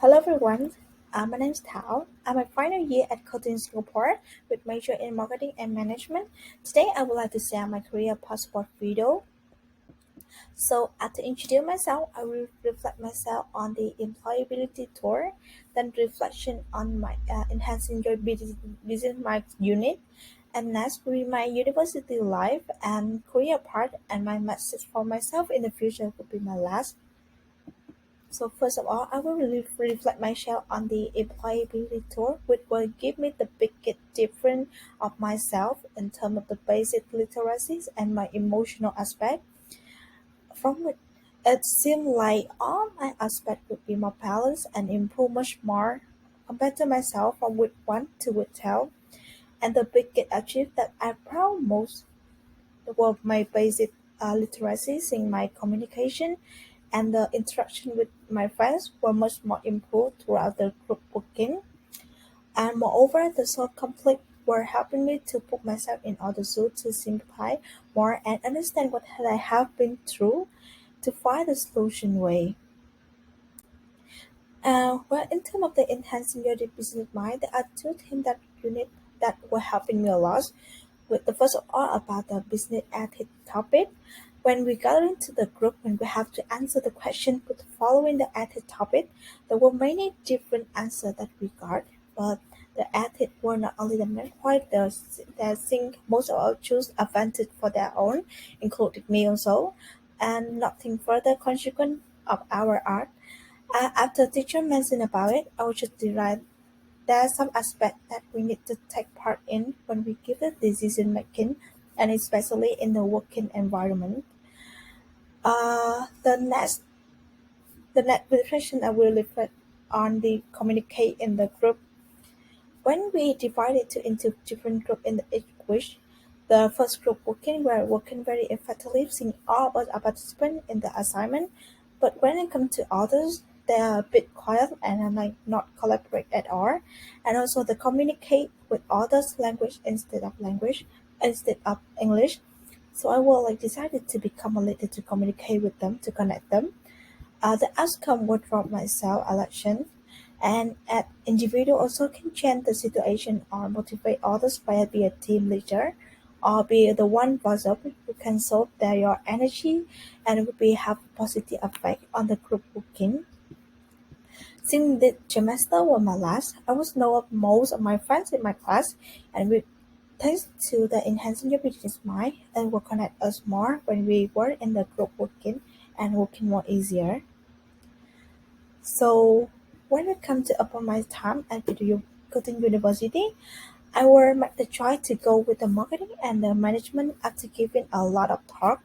Hello everyone, my name is Thao. I'm a final year at Coding Singapore with major in marketing and management. Today I would like to share my career passport video. So after introduce myself, I will reflect myself on the employability tour, then reflection on my enhancing your business my unit, and next will be my university life and career part and my message for myself in the future would be my last. So first of all, I will really reflect myself on the employability tool, which will give me the biggest difference of myself in terms of the basic literacies and my emotional aspect. From it, it seemed like all my aspects would be more balanced and improve much more compared to myself from week one to week 12. And the biggest achievement that I proud most were my basic literacies in my communication and the interaction with my friends were much more improved throughout the group working. And moreover, the solve conflict were helping me to put myself in other shoes to simplify more and understand what I have been through to find a solution way. Well, in terms of the enhancing your business mind, there are two things that you need that were helping me a lot. With the first of all about the business ethics topic. When we got into the group and we have to answer the question with following the ethics topic, there were many different answers that we got, but the ethics were not only the main point, they think most of us choose advantage for their own, including me also, and nothing further consequent of our art. After teacher mentioned about it, I was just derived there are some aspects that we need to take part in when we give the decision making, and especially in the working environment. The next reflection I will reflect on the communicate in the group. When we divide it into different groups in each which the first group working were working very effectively since all of us are participants in the assignment, but when it comes to others, they are a bit quiet and are like not collaborate at all, and also they communicate with others language instead of English. So I will like decided to become a leader to communicate with them to connect them. The outcome would from my self-election, and an individual also can change the situation or motivate others by be a team leader or be the one voice up who can solve their your energy and will be have a positive effect on the group working. Since the semester was my last, I was know of most of my friends in my class and we thanks to the enhancing your business mind and will connect us more when we were in the group working and working more easier. So when it comes to upon my time at Coding University, I will make the choice to go with the marketing and the management after giving a lot of thought,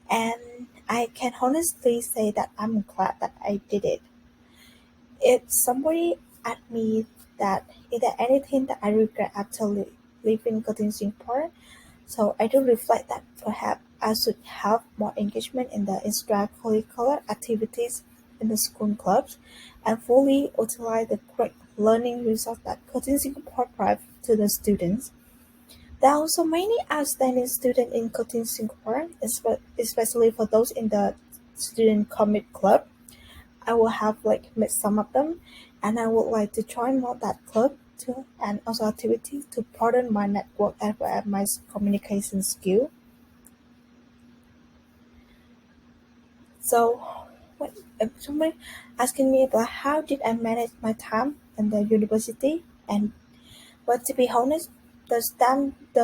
and I can honestly say that I'm glad that I did it. If somebody asked me that is there anything that I regret after leaving Coding Singapore, so I do reflect that perhaps I should have more engagement in the extracurricular activities in the school clubs and fully utilize the great learning resource that Coding Singapore provides to the students. There are also many outstanding students in Coding Singapore, especially for those in the student commit club. I will have like met some of them, and I would like to join more that club too, and also activity to broaden my network as well as my communication skill. So, when if someone asking me about how did I manage my time in the university, and but to be honest, the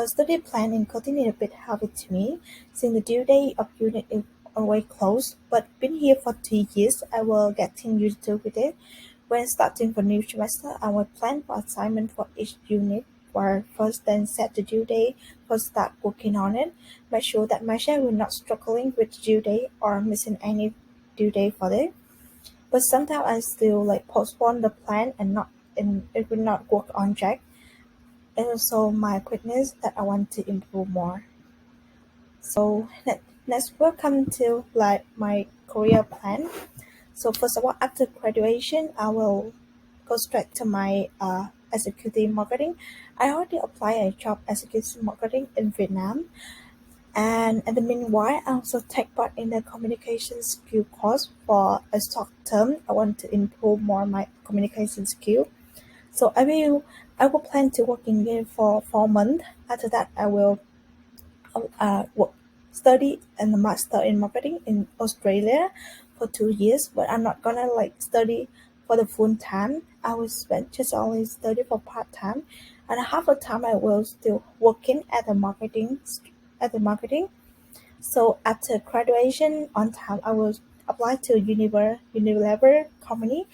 study plan in coding is a bit heavy to me, since the due date of unit is always close. But been here for 2 years, I will getting used to with it. When starting for new semester, I will plan for assignment for each unit, where first then set the due date, first start working on it, make sure that my share will not struggling with due date or missing any due date for it. But sometimes I still like postpone the plan and it will not work on track. And also my quickness that I want to improve more. So let's welcome to like my career plan. So first of all, after graduation, I will go straight to my executive marketing. I already applied a job executive marketing in Vietnam. And in the meanwhile, I also take part in the communication skill course for a short term. I want to improve more my communication skill. So I will plan to work in here for 4 months. After that, I will work study and a master in marketing in Australia for 2 years. But I'm not gonna like study for the full time. I will spend just only study for part time, and half the time I will still working at the marketing. So after graduation on time, I will apply to Unilever company,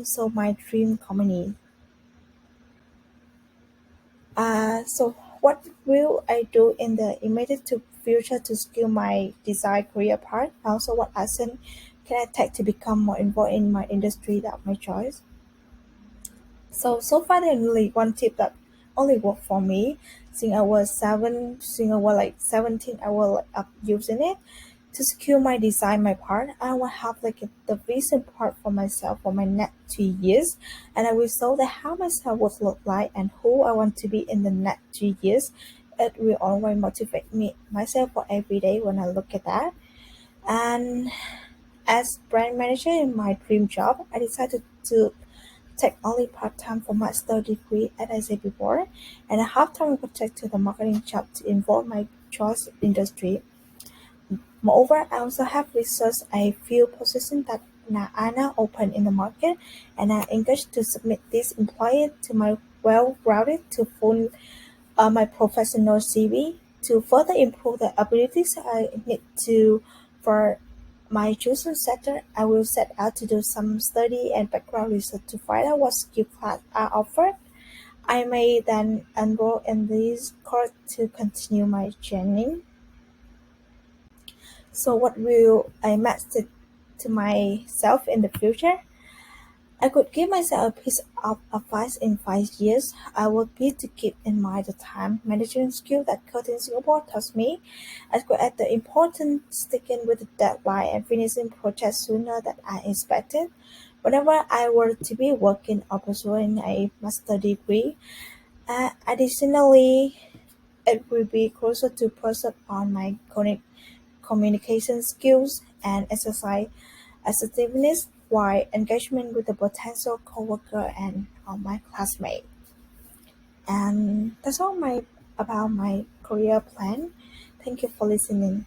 so my dream company. So what will I do in the immediate future to skill my desired career path? Also, what action can I take to become more involved in my industry that my choice? So far there's only one tip that only worked for me. Since I was like 17, I was like up using it to secure my design my part. I will have like the vision part for myself for my next 2 years, and I will show that how myself would look like and who I want to be in the next 2 years. It will always motivate me myself for every day when I look at that. And as brand manager in my dream job, I decided to take only part-time for master degree, as I said before, and a half-time project to the marketing job to involve my choice industry. Moreover, I also have researched a few positions that are now open in the market, and I engaged to submit this employee to my well-rounded to full my professional CV to further improve the abilities I need to for my chosen sector. I will set out to do some study and background research to find out what skill class are offered. I may then enroll in this course to continue my training. So, what will I master to myself in the future? I could give myself a piece of advice in 5 years. I would be to keep in mind the time management skill that Curtin Singapore taught me. I could add the importance sticking with the deadline and finishing projects sooner than I expected. Whenever I were to be working or pursuing a master degree, additionally, it will be closer to pursue on my communication skills and exercise assertiveness while engagement with the potential coworker and my classmate. And that's all my about my career plan. Thank you for listening.